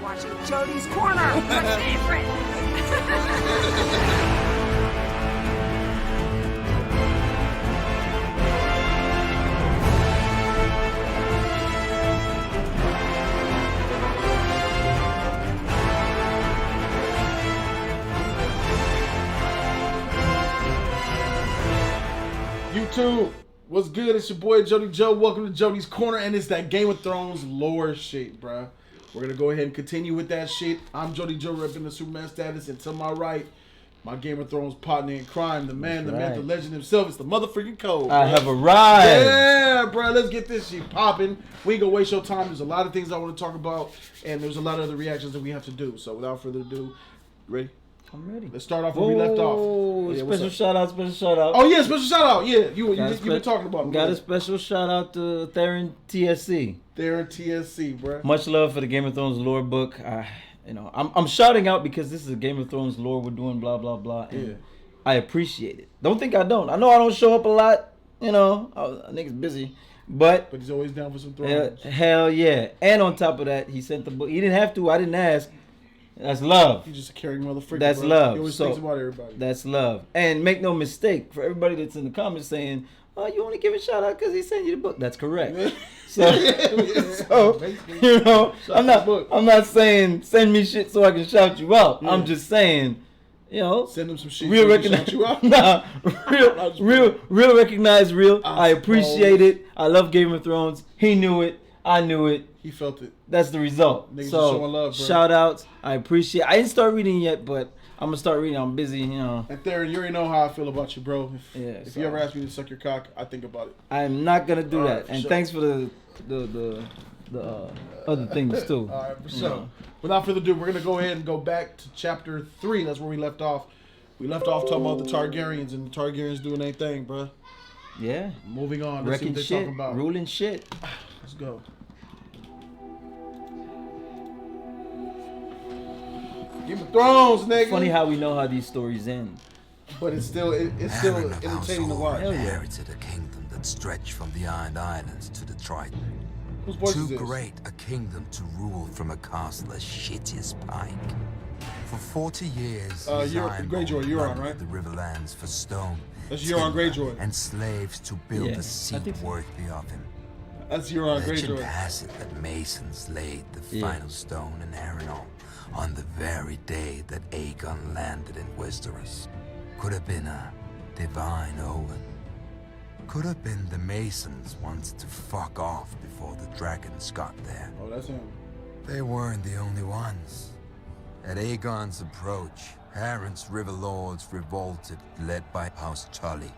watching Jody's Corner, my favorite. YouTube, what's good? It's your boy Jody Joe. Welcome to Jody's Corner, and it's that Game of Thrones lore shit, bruh. We're gonna go ahead and continue with that shit. I'm Jody Joe, repping the Superman status, and to my right, my Game of Thrones partner in crime, the man, the myth, the legend himself. It's the motherfucking Code. I have arrived. Yeah, bruh. Let's get this shit popping. We ain't gonna waste your time. There's a lot of things I want to talk about, and there's a lot of other reactions that we have to do. So without further ado, ready? I'm ready. Let's start off where we left off. Yeah, special shout out. Oh yeah, special shout out. Yeah, you been talking about. Got a special shout out to Theron TSC. Theron TSC, bro. Much love for the Game of Thrones lore book. I'm shouting out because this is a Game of Thrones lore we're doing. Blah blah blah. And I appreciate it. Don't think I don't. I know I don't show up a lot. You know, I think it's busy. But he's always down for some thrones. Hell yeah. And on top of that, he sent the book. He didn't have to. I didn't ask. That's love. He's just a caring motherfucker. That's bro. love. He always thinks about everybody. That's love. And make no mistake, for everybody that's in the comments saying, "Oh, you only give a shout out because he sent you the book." That's correct. So you know, I'm not saying send me shit so I can shout you out. Yeah. I'm just saying, you know, send him some shit. Real recognize you out. Nah, real recognize real. I appreciate it. I love Game of Thrones. He knew it. I knew it. He felt it. That's the result. Niggas so showing love, bro. Shout outs. I appreciate. I didn't start reading yet, but I'm gonna start reading. I'm busy, you know. And Theron, you already know how I feel about you, bro. If you ever ask me to suck your cock, I think about it. I'm not gonna do that. And sure. Thanks for the other things too. All right, for sure. Without further ado, we're gonna go ahead and go back to chapter 3. That's where we left off. We left off talking about the Targaryens and the Targaryens doing their thing, bro. Yeah. Moving on. Let's see what they're talking about. Ruling shit. Let's go. Game of Thrones, nigga. Funny how we know how these stories end. But it's still entertaining to watch. Inherited a kingdom that stretched from the Iron Islands to the Triton. Whose voice is Too this? great a kingdom to rule from a castle as shitty as Pike. For 40 years, Greyjoy, you're on, right? The Riverlands for stone. That's Euron Greyjoy. And slaves to build a seat worthy of him. That's Euron Legend Greyjoy. has it that Masons laid the final stone in Harrenhal on the very day that Aegon landed in Westeros. Could have been a divine omen. Could have been the Masons wanted to fuck off before the dragons got there. Oh, that's him. They weren't the only ones. At Aegon's approach, Harren's river lords revolted, led by House Tully.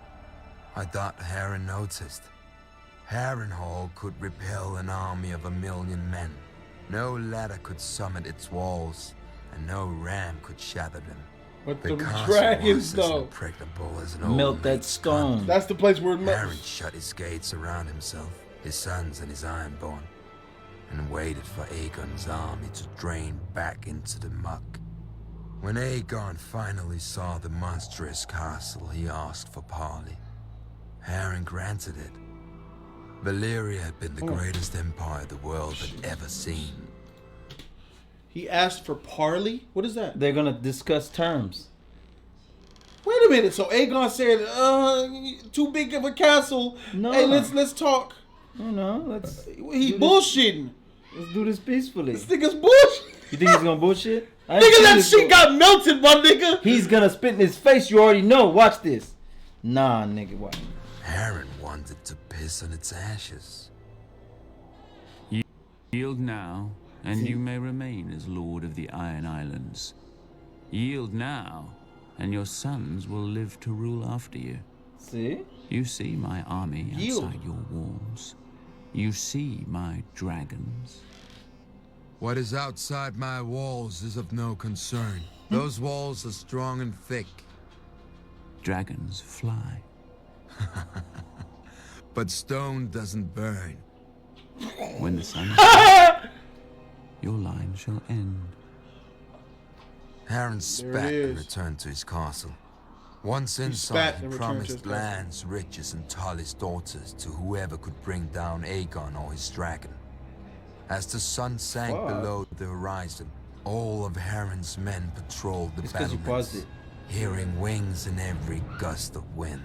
I thought Harren noticed. Harrenhal could repel an army of 1,000,000 men. No ladder could summit its walls, and no ram could shatter them. But the dragons, though, impregnable as an melt that stone. That's the place where Harren shut his gates around himself, his sons, and his Ironborn, and waited for Aegon's army to drain back into the muck. When Aegon finally saw the monstrous castle, he asked for parley. Harren granted it. Valyria had been the greatest empire the world had ever seen. He asked for parley? What is that? They're gonna discuss terms. Wait a minute. So Aegon said, too big of a castle. No. Hey, let's talk. You know, He bullshitting. Let's do this peacefully. This nigga's bullshit. You think he's gonna bullshit? Nigga, that shit got melted, my nigga. He's gonna spit in his face. You already know. Watch this. Nah, nigga, watch. Harren wanted to piss on its ashes. Yield now, and you may remain as Lord of the Iron Islands. Yield now, and your sons will live to rule after you. See? You see my army outside your walls. You see my dragons. What is outside my walls is of no concern. Those walls are strong and thick. Dragons fly. But stone doesn't burn. When the sun sets, your line shall end. Harren spat and returned to his castle. Once inside, he promised lands, riches, and Tully's daughters to whoever could bring down Aegon or his dragon. As the sun sank below the horizon, All of Harren's men patrolled the It's 'cause you paused battlements, it. hearing wings in every gust of wind.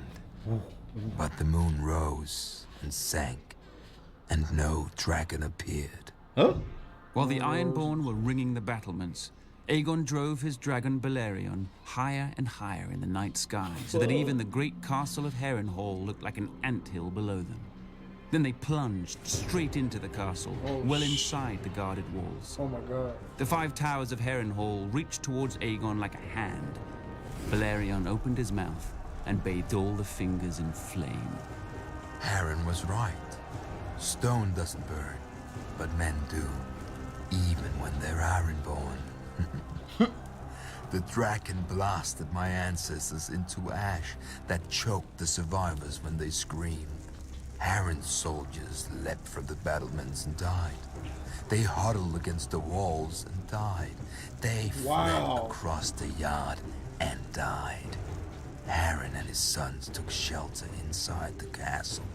But the moon rose and sank, and no dragon appeared. Huh? While the Ironborn were ringing the battlements, Aegon drove his dragon Balerion higher and higher in the night sky, so that even the great castle of Harrenhal looked like an anthill below them. Then they plunged straight into the castle, well inside the guarded walls. Oh my god. The 5 towers of Harrenhal reached towards Aegon like a hand. Balerion opened his mouth and bathed all the fingers in flame. Harren was right. Stone doesn't burn, but men do, even when they're Ironborn. The dragon blasted my ancestors into ash that choked the survivors when they screamed. Harren's soldiers leapt from the battlements and died. They huddled against the walls and died. They fled across the yard and died. Harren and his sons took shelter inside the castle.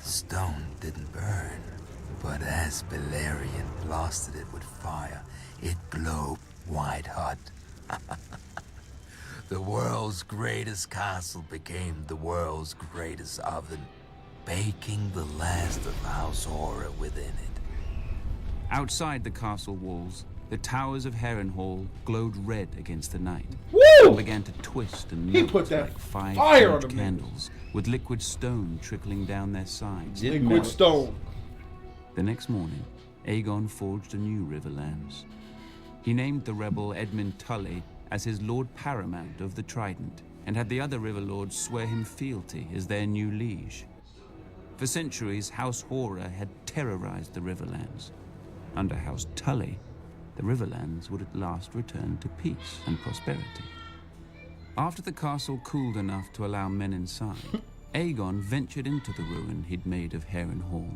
The stone didn't burn, but as Balerion blasted it with fire, it glowed white hot. The world's greatest castle became the world's greatest oven, baking the last of House Horror within it. Outside the castle walls, the towers of Harrenhal glowed red against the night. Woo! And began to twist and He melt put that like 5 fire on huge them candles, with liquid stone trickling down their sides. Liquid stone. The next morning, Aegon forged a new Riverlands. He named the rebel Edmund Tully as his Lord Paramount of the Trident, and had the other river lords swear him fealty as their new liege. For centuries, House Horror had terrorized the Riverlands. Under House Tully, the Riverlands would at last return to peace and prosperity. After the castle cooled enough to allow men inside, Aegon ventured into the ruin he'd made of Harrenhal.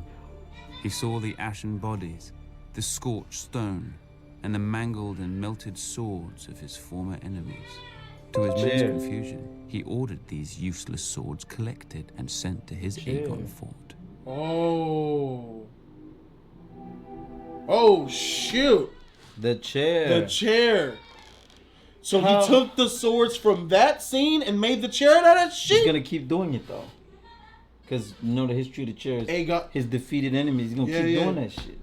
He saw the ashen bodies, the scorched stone, and the mangled and melted swords of his former enemies. To his men's confusion, he ordered these useless swords collected and sent to his Aegon fort. Oh. Oh, shoot. The chair. The chair. So he took the swords from that scene and made the chair out of that shit? He's gonna keep doing it though. Because you know the history of the chair is Aegon. his defeated enemies. He's gonna keep doing that shit.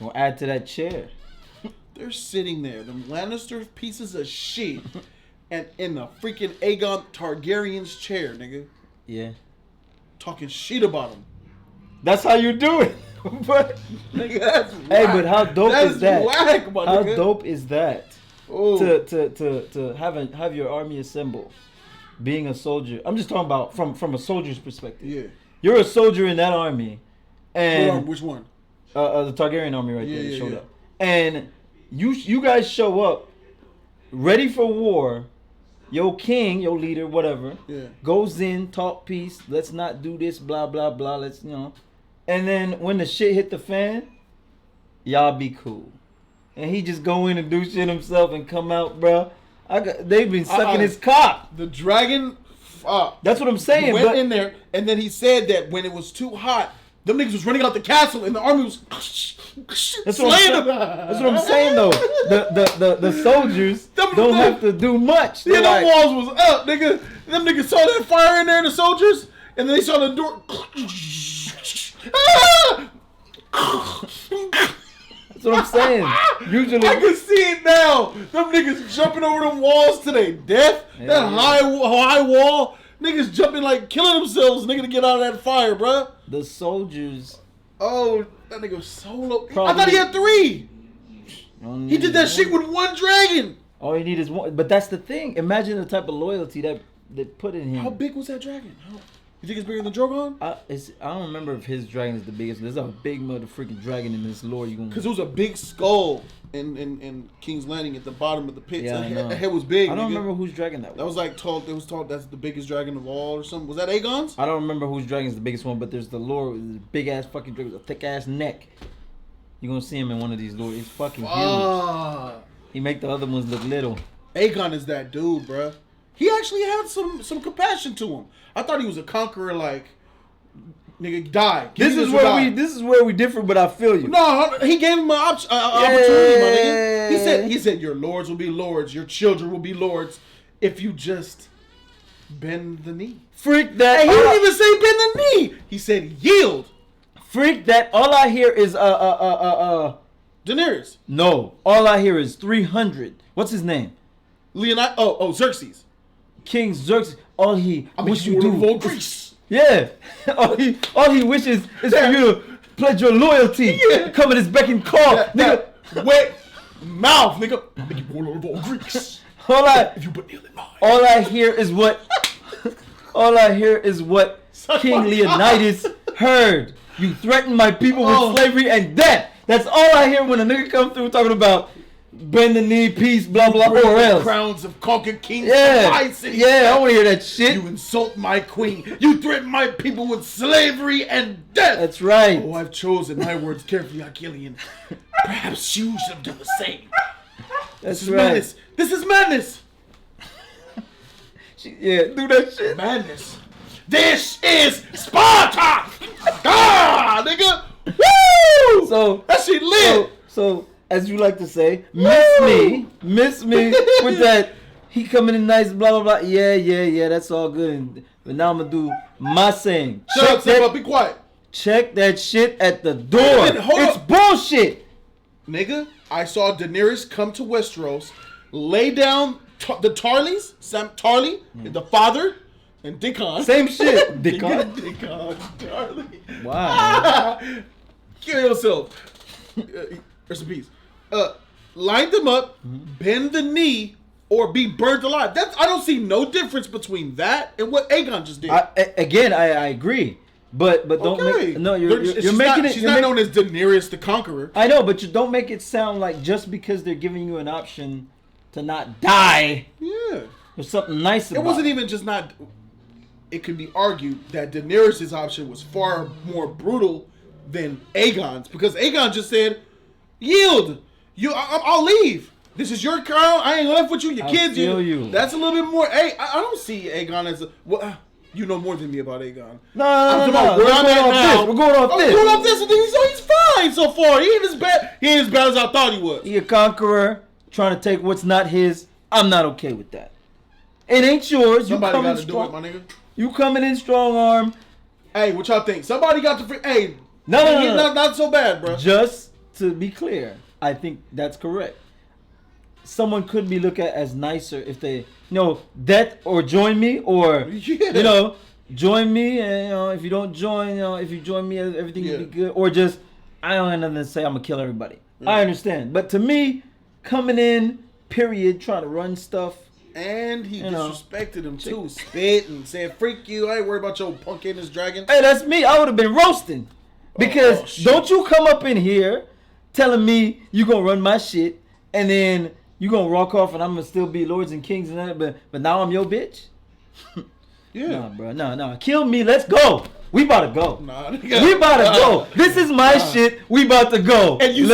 Gonna add to that chair. They're sitting there, them Lannister pieces of shit, and in the freaking Aegon Targaryen's chair, nigga. Yeah. Talking shit about him. That's how you do it. But Nigga, that's whack. hey, but how dope is that? Whack, my How nigga. dope is that? Oh. To have your army assemble, being a soldier. I'm just talking about from a soldier's perspective. Yeah. You're a soldier in that army, and Which one? the Targaryen army right there Yeah, showed yeah. up, and you guys show up, ready for war. Your king, your leader, whatever, goes in, talk peace. Let's not do this, blah blah blah. Let's and then when the shit hit the fan, y'all be cool. And he just go in and do shit himself and come out, bro. They've been sucking his cock. The dragon. That's what I'm saying. Went in there, and then he said that when it was too hot, them niggas was running out the castle, and the army was That's what I'm saying, though. The soldiers don't have to do much. Yeah, them walls was up, nigga. Them niggas saw that fire in there, the soldiers, and then they saw the door. That's what I'm saying. Usually, I can see it now. Them niggas jumping over them walls to their death. That high wall. Niggas jumping like killing themselves, nigga, to get out of that fire, bruh. the soldiers. Oh, that nigga was solo. I thought he had 3. He did that shit with one dragon. All you need is one. But that's the thing. Imagine the type of loyalty that they put in him. How big was that dragon? You think it's bigger than Drogon? I don't remember if his dragon is the biggest. There's a big motherfucking dragon in this lore. Because it was a big skull in King's Landing at the bottom of the pit. Yeah, The head was big. I don't nigga. remember whose dragon that was. That was like told. It was told that's the biggest dragon of all or something. Was that Aegon's? I don't remember whose dragon is the biggest one, but there's the lore, the big ass fucking dragon with a thick ass neck. You're gonna see him in one of these lore. It's fucking huge. He make the other ones look little. Aegon is that dude, bruh. He actually had some compassion to him. I thought he was a conqueror, like Nigga, die. This is where we differ, but I feel you. No, he gave him an opportunity, my nigga. He said, your lords will be lords, your children will be lords, if you just bend the knee. Freak that. Hey, he didn't even say bend the knee. He said yield. Freak that. All I hear is Daenerys. No, all I hear is 300. What's his name? Leonidas. Oh, Xerxes. King Xerxes. All he wish you do. Greece. Yeah. all he wishes is for you to pledge your loyalty. Yeah. Come at his beck and call, nigga. Wet mouth, nigga. Make you rule over all Greeks. If you put ill in mind. All I hear is what. All I hear is what King Leonidas heard. You threaten my people with slavery and death. That's all I hear when a nigga come through talking about bend the knee, peace, blah blah, or else. Crowns of conquered kings. Yeah, I want to hear that shit. You insult my queen. You threaten my people with slavery and death. That's right. Oh, I've chosen my words carefully, Achillean. Perhaps you should have done the same. That's This is right. madness. This is madness. Yeah, do that shit. Madness. This is Sparta. Nigga. Woo! So that shit lit. So as you like to say, miss me with that. He coming in nice, blah blah blah. Yeah. That's all good. But now I'm gonna do my saying. Shut up, be quiet. Check that shit at the door. It's bullshit. Nigga, I saw Daenerys come to Westeros, lay down the Tarleys, Sam Tarley, the father, and Dickon. Same shit. Dickon. Tarley. Wow. Kill yourself. Rest in peace. Line them up, bend the knee, or be burnt alive. I don't see no difference between that and what Aegon just did. I agree. But don't make you're making it. She's not known as Daenerys the Conqueror. I know, but you don't make it sound like just because they're giving you an option to not die. Yeah, there's something nice about it. It wasn't even just not. It could be argued that Daenerys' option was far more brutal than Aegon's, because Aegon just said, "Yield, I'll leave. This is your crown. I ain't left with you. Your kids. You. That's a little bit more. Hey, I don't see Aegon as a. Well, you know more than me about Aegon. No. We're going off this. He's fine so far. He ain't as bad. He ain't as bad as I thought he was. He a conqueror trying to take what's not his. I'm not okay with that. It ain't yours. Somebody got to do it, my nigga. You coming in strong arm. Hey, what y'all think? Somebody got to. Hey, no. Not so bad, bro. Just to be clear, I think that's correct. Someone could be looked at as nicer if they, death or join me, or join me, and if you don't join, if you join me, everything will be good, or just I don't have nothing to say, I'm gonna kill everybody. Yeah. I understand, but to me, coming in, period, trying to run stuff, and he disrespected him too, spit and said, "Freak you! I ain't worried about your punk ass dragon." Hey, that's me. I would have been roasting, because don't you come up in here telling me you gonna run my shit, and then you gonna walk off and I'm gonna still be lords and kings and that, but now I'm your bitch? Yeah. Nah, bro. No. Kill me. Let's go. We about to go. We about to go. This is my shit. We about to go. And you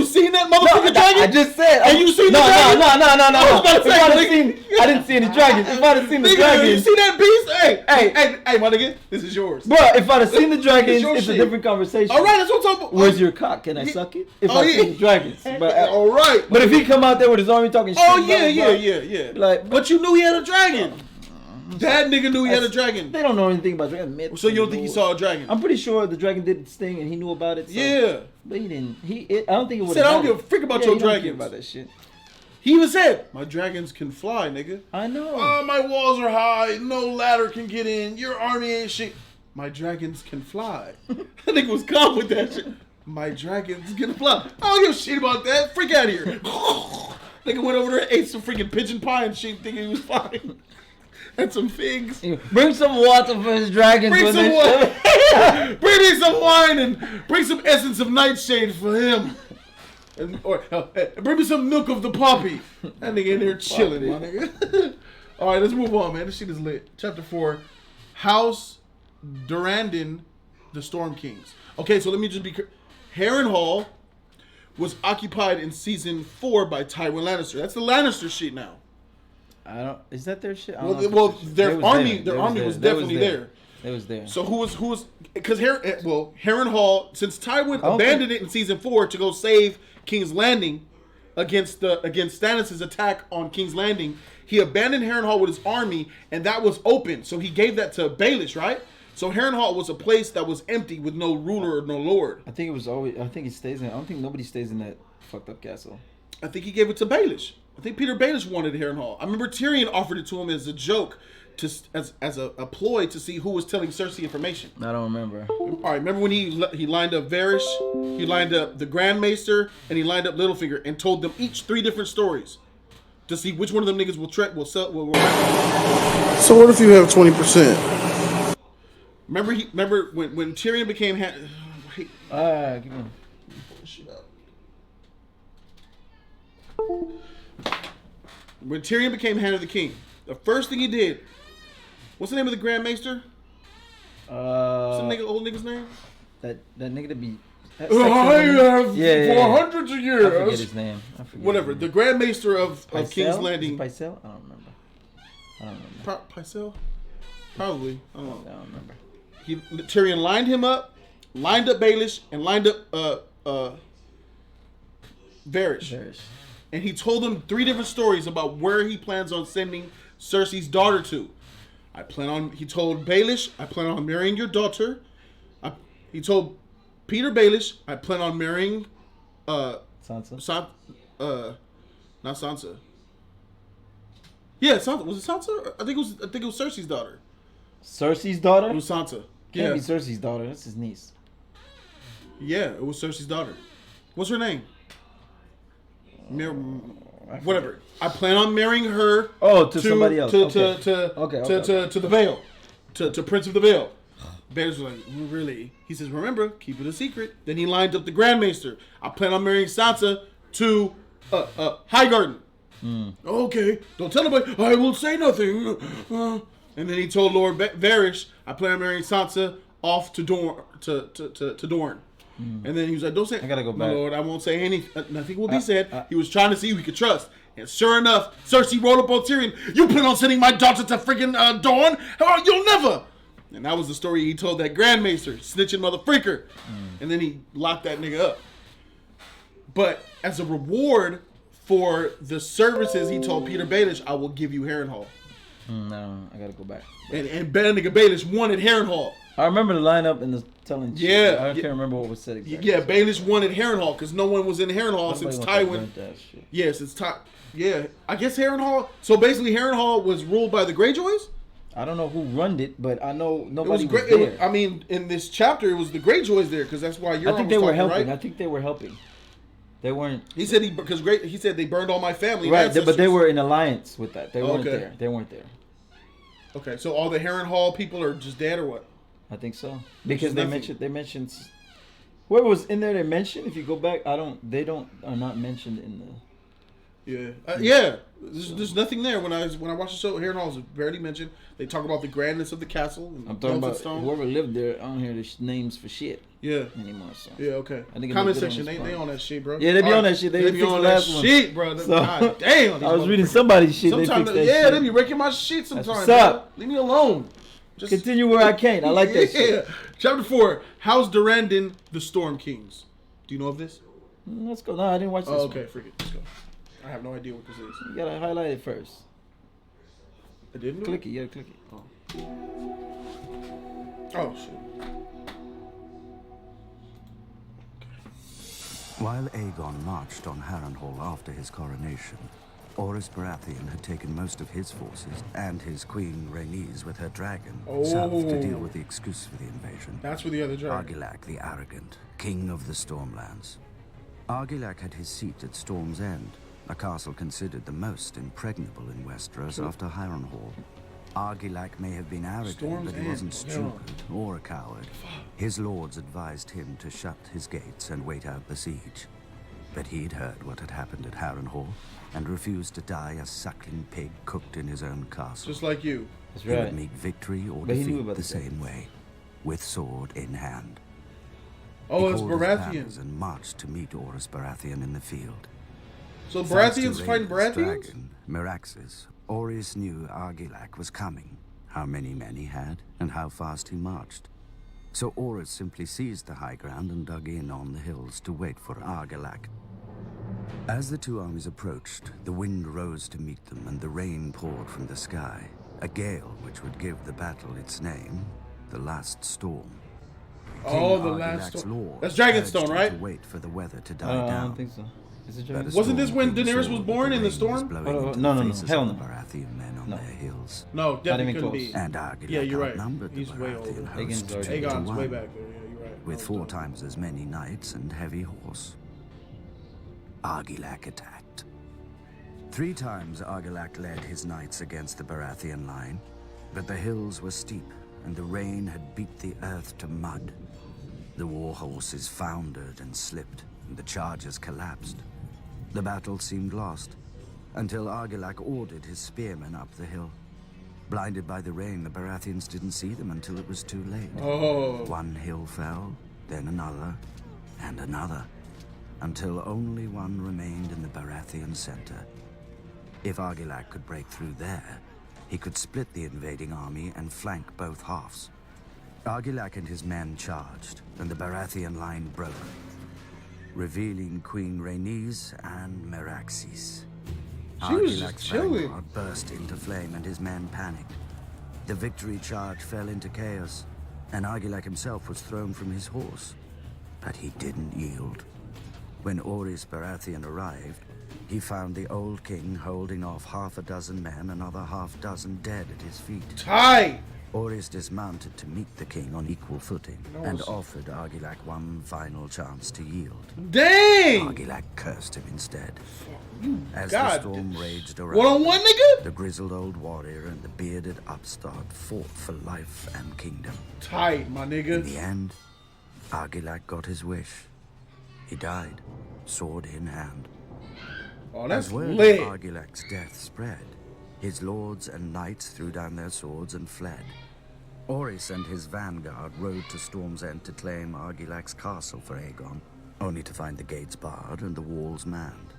seen that motherfucking dragon? I just said. And you seen the dragon? No. I didn't see any dragons. If I'd have seen the dragons. You see that beast? Hey, my nigga, this is yours. Bro, if I'd have seen the dragons, it's a different conversation. All right, that's what I'm talking about. Where's your cock? Can I suck it? If I see the dragons. All right. But if he come out there with his army talking shit. Oh, yeah. Like, but you knew he had a dragon. That nigga knew he had a dragon. They don't know anything about dragon. So you don't think he saw a dragon? I'm pretty sure the dragon did its thing and he knew about it. So. Yeah. But he didn't. I don't think it would. Said I don't give a freak about your dragons. About that shit. He even said, "My dragons can fly, nigga." I know. Oh, my walls are high. No ladder can get in. Your army ain't shit. My dragons can fly. That nigga was calm with that shit. My dragons can fly. I don't give a shit about that. Freak out of here. Nigga went over there and ate some freaking pigeon pie and shit, thinking he was fine. And some figs. Bring some water for his dragons. Bring some wine. Bring me some wine and bring some essence of nightshade for him. Or bring me some milk of the poppy. That nigga in there chilling, my nigga. All right, let's move on, man. This shit is lit. Chapter 4, House Durrandon, the Storm Kings. Okay, so let me just be clear. Harrenhal was occupied in season 4 by Tywin Lannister. That's the Lannister shit now. Is that their shit? Well, their army was definitely there. It was there. So who was? Because Harrenhal, since Tywin abandoned it in season 4 to go save King's Landing against Stannis' attack on King's Landing, he abandoned Harrenhal with his army, and that was open. So he gave that to Baelish, right? So Harrenhal was a place that was empty with no ruler or no lord. I think it was always. I think he stays in. I don't think nobody stays in that fucked up castle. I think he gave it to Baelish. I think Peter Baelish wanted Harrenhal. I remember Tyrion offered it to him as a joke, as a ploy to see who was telling Cersei information. I don't remember. All right, remember when he lined up Varys, he lined up the Grand Maester, and he lined up Littlefinger, and told them each 3 different stories to see which one of them niggas will sell. So what if you have 20%? Remember when Tyrion became Keep on. When Tyrion became Hand of the King, the first thing he did, what's the name of the Grand Maester? What's the old nigga's name? That nigga to be. I have for hundreds of years. I forget his name. Whatever. The Grand Maester of King's Landing. Is it Pycelle? I don't remember. Pycelle? Probably. I don't know. I don't remember. Tyrion lined him up, lined up Baelish, and lined up Varys. And he told them 3 different stories about where he plans on sending Cersei's daughter to. He told Baelish, I plan on marrying your daughter. He told Peter Baelish, I plan on marrying Sansa. Not Sansa. Yeah, Sansa. Was it Sansa? I think it was Cersei's daughter. Cersei's daughter? It was Sansa. Can't be Cersei's daughter. That's his niece. Yeah, it was Cersei's daughter. What's her name? Whatever. I plan on marrying her. To somebody else. To the Vale. To Prince of the Vale. Baelish was like, really? He says, remember, keep it a secret. Then he lined up the Grand Maester. I plan on marrying Sansa to Highgarden. Okay, don't tell nobody. I will say nothing. And then he told Lord Varys, I plan on marrying Sansa off to Dorne. To Dorne. And then he was like, don't say, I gotta go back. Lord, I won't say anything. Nothing will be said. He was trying to see who he could trust. And sure enough, Cersei rolled up on Tyrion. You plan on sending my daughter to freaking Dorne? You'll never. And that was the story he told that Grand Maester, snitching motherfreaker. And then he locked that nigga up. But as a reward for the services he told Peter Baelish, I will give you Harrenhal. No, I gotta go back. And nigga Baelish wanted Harrenhal. I remember the lineup and the telling. Yeah, I can't remember what was said exactly. Yeah, Baelish wanted Harrenhal because no one was in Harrenhal since Tywin. Yeah, since Yeah, I guess Harrenhal. So basically, Harrenhal was ruled by the Greyjoys. I don't know who runned it, but I know nobody was there. I mean, in this chapter, it was the Greyjoys there because that's why you're. I think they were helping. Right? I think they were helping. They weren't. He said he said they burned all my family. Right, but they were in alliance with that. They weren't there. They weren't there. Okay, so all the Harrenhal people are just dead, or what? I think so because they mentioned whoever was in there. They mentioned if you go back, they are not mentioned in the. Yeah, There's nothing there. When I watched the show, Harrenhal was barely mentioned. They talk about the grandness of the castle. And I'm talking about whoever lived there. I don't hear the names for shit. Yeah. Anymore. So. Yeah. Okay. Comment section. They on that shit, bro. Yeah, they be on that shit. They be on that shit, bro. So, God damn. I was reading somebody's shit. Sometimes, they be wrecking my shit sometimes. What's up? Leave me alone. Just continue where I can't. I like that shit. Chapter 4. How's Durrandon the Storm Kings? Do you know of this? Let's go. No, I didn't watch this. Okay, forget. Let's go. I have no idea what this is. You gotta highlight it first. I didn't. Click it. You gotta click it. Oh shit. While Aegon marched on Harrenhal after his coronation, Orys Baratheon had taken most of his forces and his queen Rhaenys with her dragon south to deal with the excuse for the invasion. That's where the other dragon. Argilac the Arrogant, king of the Stormlands. Argilac had his seat at Storm's End, a castle considered the most impregnable in Westeros after Harrenhal. Argilac may have been arrogant, but he wasn't stupid or a coward. His lords advised him to shut his gates and wait out the siege. But he'd heard what had happened at Harrenhal and refused to die a suckling pig cooked in his own castle. Just like you. That's he right. would meet victory or defeat the same way, with sword in hand. Oh, it's He called his Baratheon. banners and marched to meet Orys Baratheon in the field. So Baratheon's fighting Baratheon? Dragon, Meraxes, Orys knew Argilac was coming. how many men he had, and how fast he marched. So Oris simply seized the high ground and dug in on the hills to wait for Argilac. As the two armies approached, the wind rose to meet them and the rain poured from the sky, a gale which would give the battle its name, the Last Storm. Oh, King the Last Argilac's Storm. lords That's urged Dragonstone, him right? To wait for the weather to die I down. don't think so. Is it But a Dragon? Wasn't this when storm Daenerys saw was that born in the rain storm? was blowing Oh, into no, the no, faces hell of no. the Baratheon men on No. their hills. No, definitely even couldn't close. be. And Argilac Yeah, you're right. outnumbered the He's way Baratheon older. Aegon's host already- 2 to Aegon's way 1, back there. Yeah, you're right. with 4 times as many knights and heavy horse. Argilac attacked. 3 times Argilac led his knights against the Baratheon line, but the hills were steep and the rain had beat the earth to mud. The war horses foundered and slipped, and the chargers collapsed. The battle seemed lost, until Argilac ordered his spearmen up the hill. Blinded by the rain, the Baratheons didn't see them until it was too late. Oh. One hill fell, then another, and another, until only one remained in the Baratheon center. If Argilac could break through there, he could split the invading army and flank both halves. Argilac and his men charged, and the Baratheon line broke, revealing Queen Rhaenys and Meraxes. She was just Argilac's chilling. vanguard burst into flame and his men panicked. The victory charge fell into chaos, and Argilac himself was thrown from his horse. But he didn't yield. When Oris Baratheon arrived, he found the old king holding off half a dozen men, another half dozen dead at his feet. Tight. Oris dismounted to meet the king on equal footing and offered Argilac one final chance to yield. Dang. Argilac cursed him instead. As God. the storm raged around, One-on-one, nigga? the grizzled old warrior and the bearded upstart fought for life and kingdom. Tight, my In nigga. the end, Argilac got his wish. He died, sword in hand. Oh, that's As word lit. of Argilac's death spread, his lords and knights threw down their swords and fled. Oris and his vanguard rode to Storm's End to claim Argilac's castle for Aegon, only to find the gates barred and the walls manned.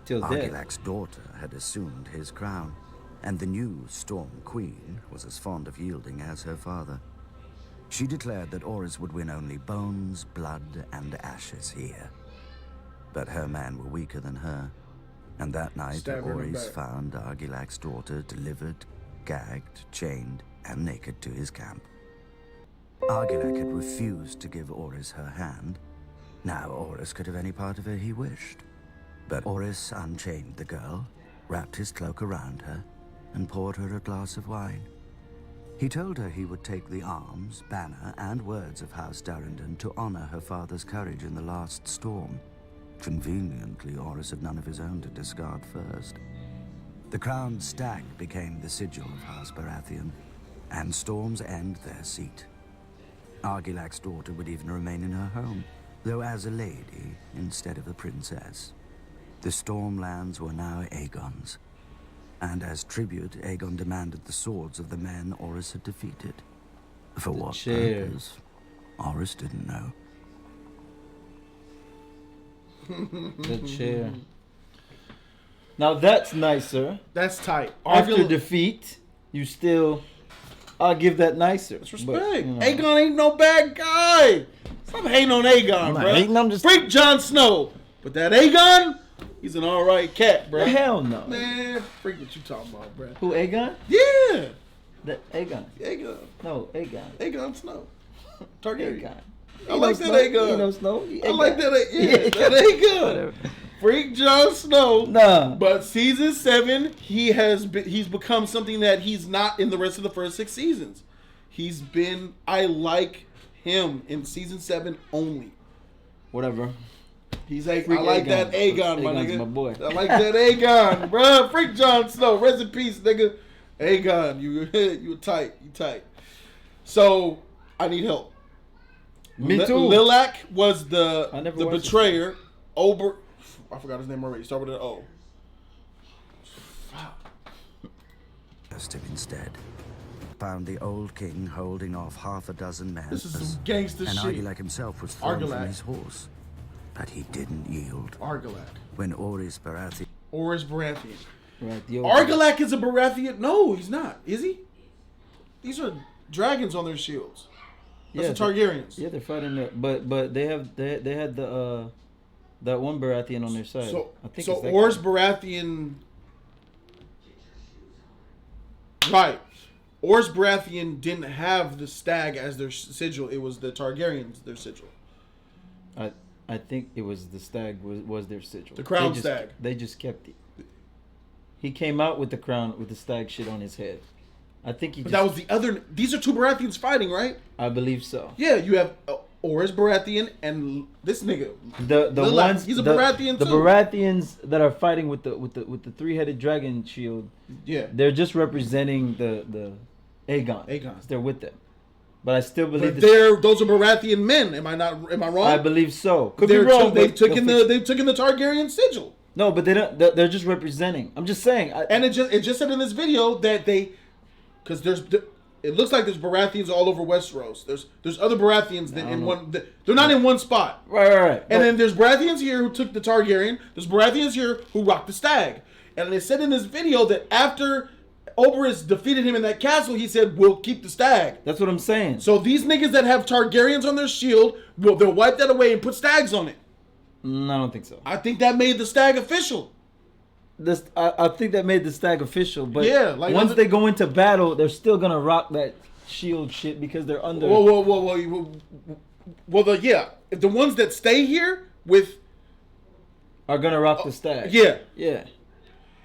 Till death. Argilac's daughter had assumed his crown, and the new Storm Queen was as fond of yielding as her father. She declared that Oris would win only bones, blood, and ashes here. But her men were weaker than her, and that night Stab her in the Oris back. found Argilac's daughter delivered, gagged, chained, and naked to his camp. Argilac had refused to give Oris her hand. Now Oris could have any part of her he wished. But Oris unchained the girl, wrapped his cloak around her, and poured her a glass of wine. He told her he would take the arms, banner, and words of House Durrandon to honor her father's courage in the last storm. Conveniently, Oris had none of his own to discard first. The crowned stag became the sigil of House Baratheon, and Storm's End their seat. Argilac's daughter would even remain in her home, though as a lady instead of a princess. The Stormlands were now Aegon's, and as tribute, Aegon demanded the swords of the men Oris had defeated. For what chair. purpose? Oris didn't know. The chair. Now that's nicer. That's tight. After defeat, you still. I'll give that nicer. That's But, respect. you know. Aegon ain't no bad guy. Stop hating on Aegon, I'm not bro. hating, I'm just- Freak Jon Snow. But that Aegon, he's an alright cat, bro. Hell no. Man, freak what you talking about, bro. Who, Aegon? Yeah. That Aegon. Aegon. No, Aegon. Aegon Snow. Targaryen. Aegon. I like that Aegon. You know Snow? I like that. Yeah, that Aegon. Whatever. Freak Jon Snow. Nah. But season 7, he's become something that he's not in the rest of the first 6 seasons. He's been. I like him in season 7 only. Whatever. He's like, Freak I like Aegon. that Aegon, my Aegon's nigga. my boy. I like that Aegon, bruh. Freak Jon Snow. Rest in peace, nigga. Aegon, you tight. You tight. So, I need help. Me too. Lilac was the I never watched betrayer. Ober. I forgot his name already. Start with an O. Cursed him instead. Found the old king holding off half a dozen men. This is some gangster and shit. Argilac himself was thrown Argilac. from his horse. But he didn't yield. Argilac. When Oris Baratheon Or is Baratheon? Right, the old Argilac is a Baratheon? No, he's not. Is he? These are dragons on their shields. That's Yeah, the Targaryens. Yeah, they're fighting the, but they had the that one Baratheon on their side. So I think so it's that Ors guy. Baratheon. Right. Ors Baratheon didn't have the stag as their sigil. It was the Targaryens their sigil. I think it was the stag was their sigil. The crown they just, stag. They just kept it. He came out with the crown with the stag shit on his head. I think he. But just, that was the other. These are two Baratheons fighting, right? I believe so. Yeah, you have Ors Baratheon and this nigga. The ones he's a the, Baratheon the too. Baratheons that are fighting with the 3-headed dragon shield. Yeah, They're just representing the Aegon. Aegons. They're with them. But I still believe but this, those are Baratheon men. Am I not? Am I wrong? I believe so. Could They're be wrong. they've but taken they'll the Targaryen sigil. No, but they don't. They're just representing. I'm just saying. And it just said in this video that because it looks like there's Baratheons all over Westeros. There's other Baratheons that in one. They're not in one spot. Right. And then there's Baratheons here who took the Targaryen. There's Baratheons here who rocked the stag. And they said in this video that after Oberys defeated him in that castle, he said, "We'll keep the stag." That's what I'm saying. So these niggas that have Targaryens on their shield, they'll wipe that away and put stags on it. I don't think so. I think that made the stag official. I think that made the stag official, but Yeah, like once they go into battle, they're still gonna rock that shield shit because they're under. Well, if the ones that stay here with are gonna rock the stag. Yeah.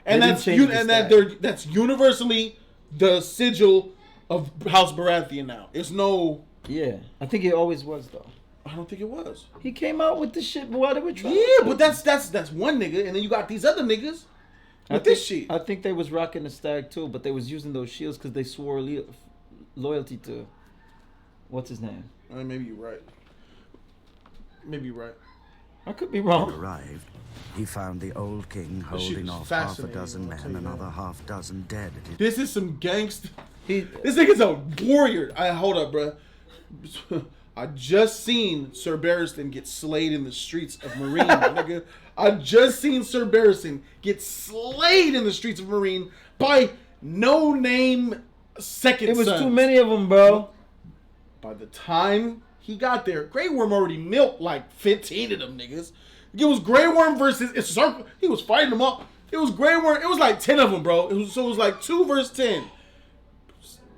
And They that's didn't change the stag. that's universally the sigil of House Baratheon now. It's no. Yeah, I think it always was though. I don't think it was. He came out with the shit while they were trying. Yeah, but that's one nigga, and then you got these other niggas with this shit. I think they was rocking the stag too, but they was using those shields because they swore loyalty to what's his name. Maybe you're right. I could be wrong. Arrived, he found the old king This shit holding is off half a fascinating, dozen I'll men, tell you another that. half dozen dead at his This is some gangster. He, This nigga's a warrior. Hold up, bruh. I just seen Sir Barristan get slayed in the streets of Marine, nigga. I just seen Sir Barristan get slayed in the streets of Marine by no-name second it was sons. too many of them, bro. By the time he got there, Grey Worm already milked like 15 of them niggas. It was Grey Worm versus it's circle. He was fighting them up. It was Grey Worm. It was like 10 of them, bro. It was like 2 versus 10.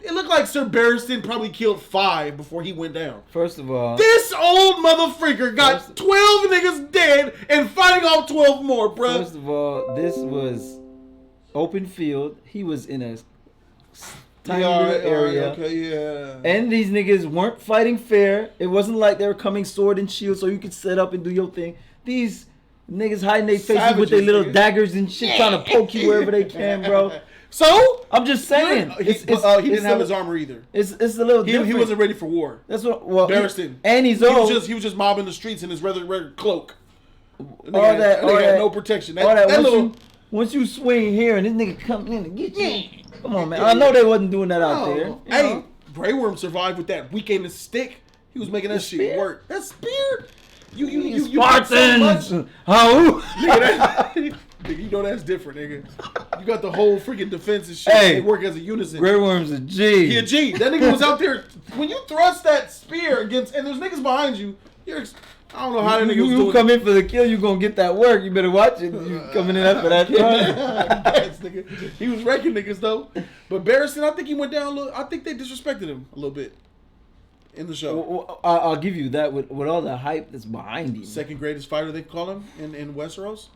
It looked like Sir Barristan probably killed 5 before he went down. First of all, This old motherfreaker got 12 niggas dead and fighting off 12 more, bro. First of all, this was open field. He was in a tiny little area. Okay, yeah. And these niggas weren't fighting fair. It wasn't like they were coming sword and shield so you could set up and do your thing. These niggas hiding their faces with their Savages, little nigga. daggers and shit trying to poke you wherever they can, bro. So? I'm just saying. He didn't have his armor either. It's a little different. He wasn't ready for war. That's what. Well, Barristan. And he's He old. was just mobbing the streets in his regular cloak. all that. Had no protection. All that. That little. Once you swing here and this nigga come in and get you. Come on, man. I know they wasn't doing that out there. you Hey, know? Grey Worm survived with that weekend stick. He was making that The shit spear? work. That spear. You Spartans. so much. How? Nigga, you know that's different, nigga. You got the whole freaking defense and shit. Hey, They work as a unison. Grey Worm's a G. He a G. That nigga was out there. When you thrust that spear against, and there's niggas behind you, I don't know how that nigga was You doing come in for the kill, you gonna get that work. You better watch it. You coming in after that thrust. Yes, nigga. He was wrecking niggas though. But Barristan, I think he went down a little. I think they disrespected him a little bit in the show. Well, I'll give you that with all the hype that's behind him. Second greatest fighter, they call him in Westeros.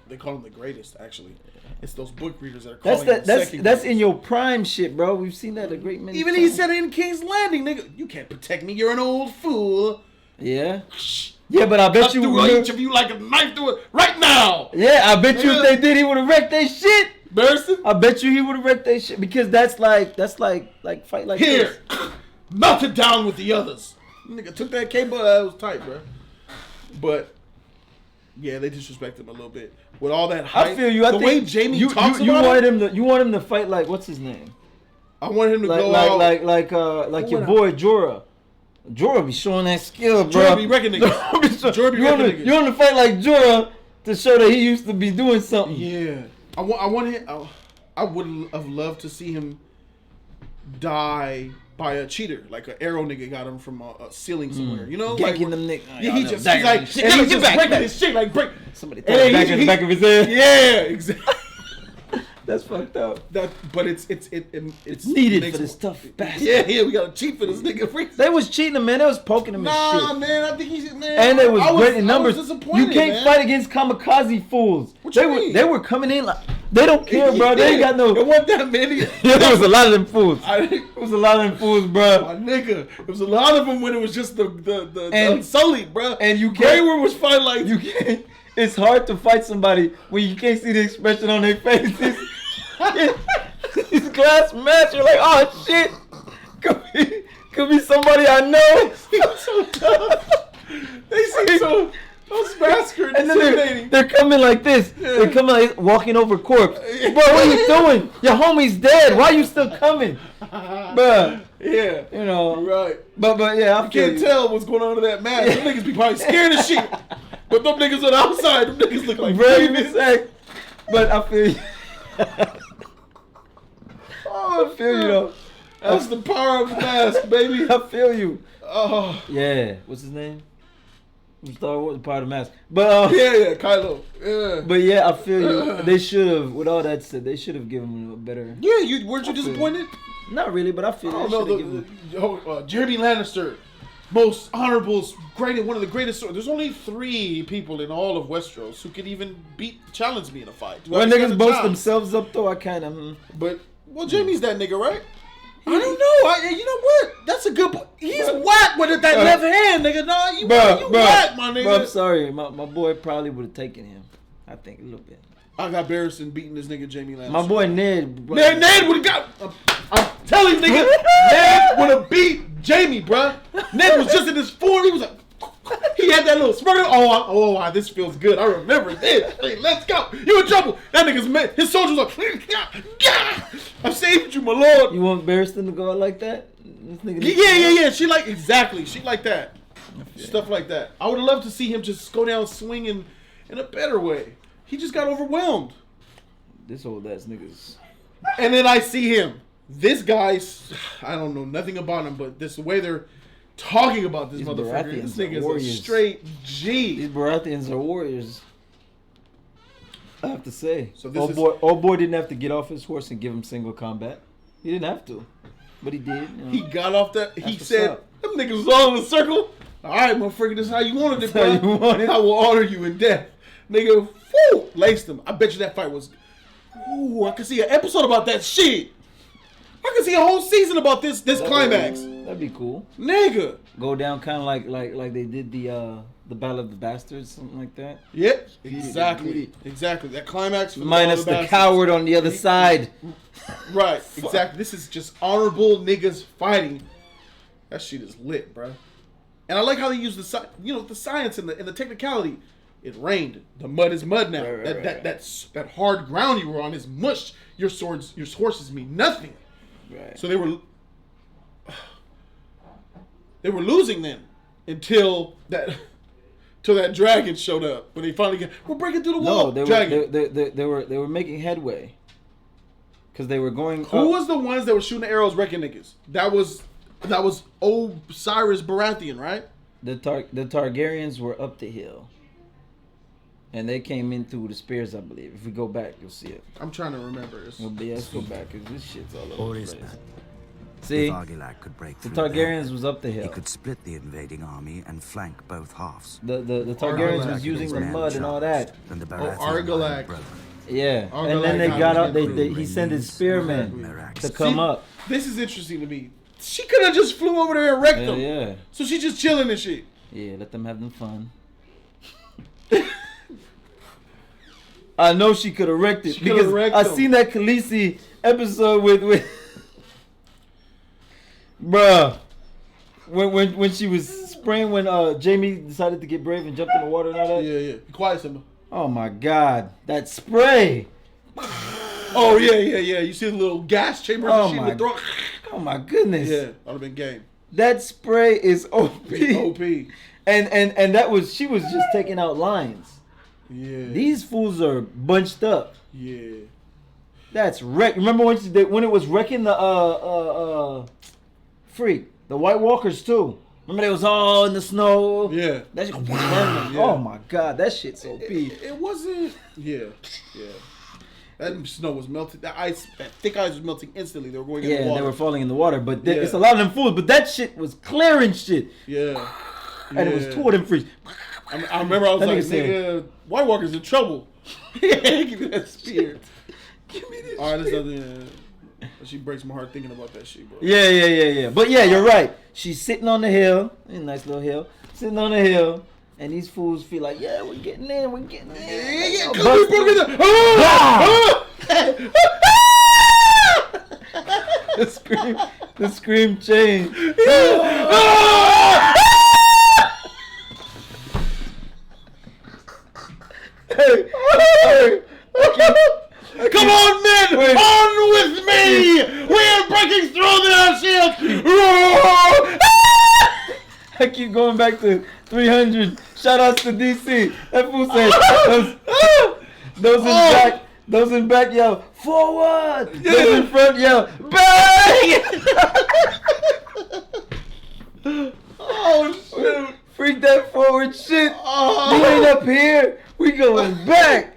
They call him the greatest, actually. It's those book readers that are calling him second That's in greatest. your prime shit, bro. We've seen that a great many Even times. he said it in King's Landing, nigga. You can't protect me. You're an old fool. Yeah. Yeah, but I bet Cut you through each of you like a knife through it right now. Yeah, I bet you if they did, he would have wrecked their shit. Barristan, I bet you he would have wrecked their shit because that's like fight like here, this. melt it down with the others. Nigga took that cable. That was tight, bro. But yeah, they disrespect him a little bit with all that hype. I feel you. I the think way Jamie you talks you about wanted him. him to you want him to fight like what's his name? I want him to Like go like out. like your boy Jorah. Jorah be showing that skill, bro. Jorah be wrecking niggas. Jorah be wrecking niggas. You want to fight like Jorah to show that he used to be doing something. Yeah, I want him. I would have loved to see him die by a cheater, like an arrow nigga got him from a ceiling somewhere. You know, Ganking like them niggas. yeah, he's like, Get he's just back, breaking his shit, like break. Somebody throw it back in the back of his head. Yeah, exactly. That's fucked up. But it's needed for this tough bastard. Yeah, we gotta cheat for this nigga. They was cheating him, man. They was poking him and Nah, shit. man, I think he's man. And they was great in numbers. I was disappointed, You can't man. fight against kamikaze fools. What you mean? They were coming in like they don't care, bro. They ain't got no. It wasn't that many. There was a lot of them fools. It was a lot of them fools, bro. My nigga, it was a lot of them when it was just the And- Unsullied, bro. and you can't- Grayward was fighting like You can't. It's hard to fight somebody when you can't see the expression on their faces. These glass masks, you're like, oh shit, could be somebody I know. so tough. They seem so massacred And then intimidating. they're coming like this. They're coming like walking over corpse. Bro, what are you doing? Your homie's dead. Why are you still coming? Bro. Yeah. You know. Right. But yeah, I You can't tell what's going on in that mask. Them niggas be probably scared as shit. But them niggas on the outside, them niggas look like Very demons. sick. But I feel you. Oh, I feel you though. That's the power of the mask, baby. I feel you. Oh. Yeah. What's his name? From Star Wars, the part of the mask. But Yeah, Kylo. Yeah. But yeah, I feel you. They should have. With all that said, they should have given him a better. Yeah, weren't you disappointed? Not really, but I feel. I They don't should have know. given him. Jeremy Lannister, most honorable, one of the greatest. There's only 3 people in all of Westeros who could even challenge me in a fight. When niggas boast themselves up, though, I kind of. But Jamie's that nigga, right? I don't know. You know what? That's a good point. He's whack with that left hand, nigga. No, you whack, my nigga. Bro, I'm sorry. My boy probably would have taken him. I think a little bit. I got Barristan beating this nigga Jamie Lannister. My boy Ned. Bro. Ned would have got. I'm telling you, nigga, Ned would have beat Jamie, bruh. Ned was just in his form. He was like, he had that little smirk. Oh, this feels good. I remember this. Hey, let's go. You in trouble. That nigga's man. His soldiers like, I saved you, my lord. You want Barristan to go out like that? This nigga Yeah. She like that. Stuff like that. I would have loved to see him just go down swinging in a better way. He just got overwhelmed. This old ass nigga's. And then I see him. This guy's, I don't know nothing about him, but this way they're talking about this motherfucker. This nigga is a straight G. These Baratheons are warriors. I have to say. So old boy didn't have to get off his horse and give him single combat. He didn't have to, but he did. You know. He got off that. He what's said, up. "Them niggas was all in a circle." All right, motherfucker, this is how you wanted it, bro. That's how you want it. I will honor you in death, nigga. Woo, laced him. I bet you that fight was. Ooh, I could see an episode about that shit. I could see a whole season about this climax. That'd be cool. Nigga. Go down kind of like they did the Battle of the Bastards, something like that. Yep. Exactly. That climax. For Minus the Bastards. coward on the other side. Right. Exactly. This is just honorable niggas fighting. That shit is lit, bro. And I like how they use the science and the technicality. It rained. The mud is mud now. Right. That hard ground you were on is mush. Your horses mean nothing. Right. So they were losing then until that dragon showed up. When they finally we're breaking through the wall. No, they were making headway. Because they were going. Who was the ones that were shooting arrows, wrecking niggas? That was old Cyrus Baratheon, right? The Targaryens were up the hill. And they came in through the spears, I believe. If we go back, you'll see it. I'm trying to remember this. Well, yeah, let's go back, because this shit's all over Or the is place. that? See? If Argilac could break The through Targaryens there, was up the hill. he could split the invading army and flank both halves. The Targaryens Argilac was using his the men mud and all that. charged, and the Argilac. Baratheon line broke. Yeah. Argilac And then they got up, they Remains he sent his spearmen Merax. to come See, up. This is interesting to me. She could have just flew over there and wrecked them. Yeah. So she's just chilling and shit. Yeah, let them have them fun. I know she could have wrecked it because I seen that Khaleesi episode with bruh. When she was spraying when Jamie decided to get brave and jumped in the water and all that. Yeah. Be quiet, Simba. Oh my god, that spray! Oh yeah. You see the little gas chamber Oh that she would throw. Oh my goodness! Yeah, that'd have been game. That spray is OP. OP. And that was she was just taking out lines. Yeah. These fools are bunched up. Yeah. That's wreck. Remember when it was wrecking the the White Walkers too. Remember they was all in the snow. Yeah. That shit. Yeah. Oh my god, that shit's OP. It wasn't. Yeah. That snow was melting. That thick ice was melting instantly. They were going in the water. They were falling in the water. But it's a lot of them fools. But that shit was clearing shit. Yeah. And it was two of them freeze. I remember I was like, nigga, White Walker's in trouble. Give me that spear. Give me this. All right, that's other. She breaks my heart thinking about that shit, bro. Yeah. But yeah, you're right. She's sitting on the hill, a nice little hill, sitting on the hill, and these fools feel like, yeah, we're getting in. Yeah. Come we broke it The scream changed. Hey. Come on, men! Wait. On with me! We are breaking through their shield! I keep going back to 300. Shout outs to DC. That fool said those in back yell forward. Those in front yell bang. Oh shit! Freak that forward shit. We ain't up here. We going back.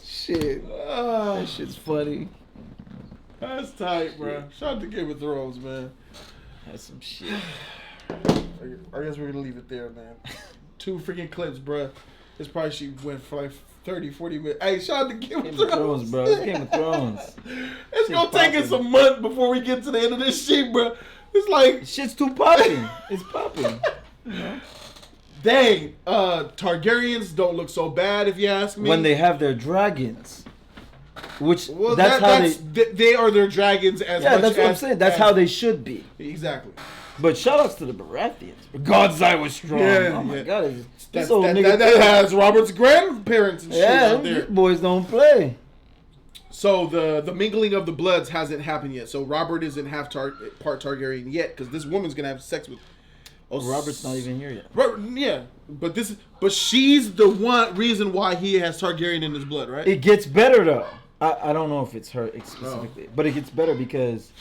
Shit. That shit's funny. That's tight, bro. Shout out to Game of Thrones, man. That's some shit. I guess we're gonna leave it there, man. 2 freaking clips, bro. This probably she went for like 30, 40 minutes. Hey, shout out to Game of Thrones, bro. It's Game of Thrones. It's gonna take us a month before we get to the end of this shit, bro. It's like shit's too popping. It's popping. You know? Dang, Targaryens don't look so bad if you ask me. When they have their dragons. Which they are their dragons as much that's what I'm saying. That's how they should be. Exactly. But shout outs to the Baratheons. God's eye was strong. Oh my god. That has Robert's grandparents and shit out there. These boys don't play. So the mingling of the bloods hasn't happened yet. So Robert isn't half part Targaryen yet because this woman's gonna have sex with. Robert's not even here yet. Yeah, but she's the reason why he has Targaryen in his blood, right? It gets better though. I don't know if it's her specifically, but it gets better because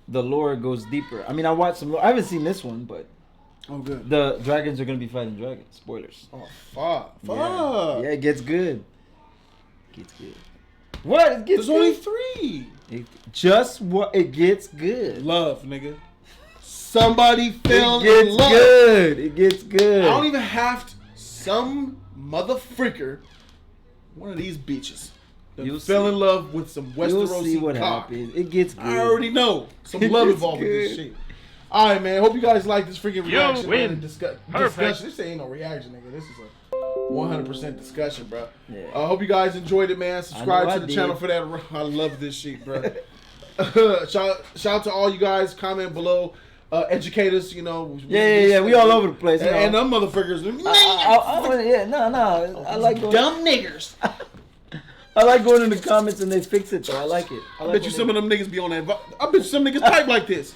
the lore goes deeper. I mean, I watched some lore. I haven't seen this one, but good. The dragons are gonna be fighting dragons. Spoilers. Oh fuck! Yeah, it gets good. What? It gets There's only 3. It gets good. Love, nigga. Somebody fell in love. It gets good. I don't even have to. Some motherfreaker, one of these bitches, fell in love with some Westerosi cock. Happens. It gets good. I already know. Some love involved with this shit. All right, man. Hope you guys like this freaking reaction. Man, discussion. This ain't no reaction, nigga. This is a 100% discussion, bro. Yeah. I hope you guys enjoyed it, man. Subscribe to the channel for that. I love this shit, bro. Shout out to all you guys. Comment below. Educate us, you know. Yeah. We all over the place. And them motherfuckers. I like going, dumb niggers. I like going in the comments and they fix it though. I like it. I bet you some of them niggas be on that. I bet you some niggas type like this.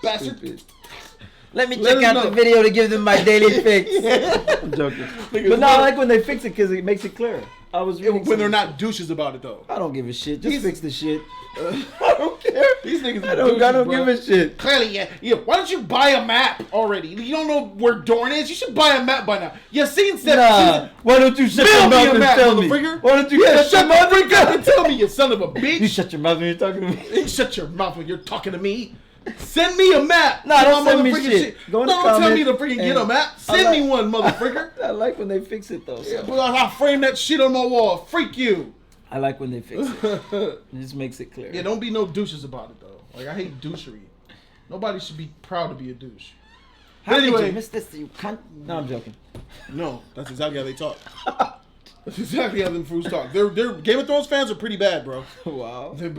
Bastard. Let me check out the video to give them my daily fix. I'm joking. But no, I like when they fix it because it makes it clearer. I was when they're not douches about it though. I don't give a shit. Just fix the shit. I don't care. These niggas. I don't give a shit. Clearly, yeah. Why don't you buy a map already? You don't know where Dorne is. You should buy a map by now. You seen stuff. Nah. Why don't you shut your mouth and tell me? Why don't you shut your mouth and tell me, you son of a bitch? You shut your mouth when you're talking to me. You shut your mouth when you're talking to me. Send me a map. Nah, don't send me shit. Go in the comments. Don't tell me to freaking get a map. Send me one, motherfucker. I like when they fix it though. Yeah, but I'll frame that shit on my wall. Freak you. I like when they fix it. It just makes it clear. Yeah, don't be no douches about it though. Like I hate douchery. Nobody should be proud to be a douche. How did you miss this? You cunt. No, I'm joking. No, that's exactly how they talk. That's exactly how them fools talk. Their Game of Thrones fans are pretty bad, bro. Wow. They're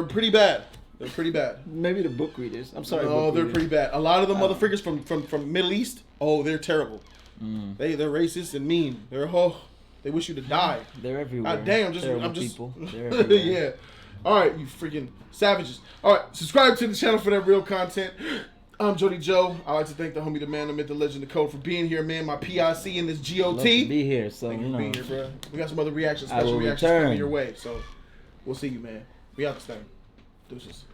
pretty bad. They're pretty bad. Maybe the book readers. I'm sorry. No, they're pretty bad. A lot of the motherfuckers from Middle East. Oh, they're terrible. They're racist and mean. They wish you to die. They're everywhere. God damn, I'm just people. They're everywhere. Yeah. All right, you freaking savages. All right, subscribe to the channel for that real content. I'm Jody Joe. I'd like to thank the homie, the man, the myth, the legend, TheKode for being here, man. My PIC and this GOT. Love to be here, so Thank you you for know. being here, bro. We got some other reactions, I will special reactions return. coming your way. So we'll see you, man. We out this thing. Deuces.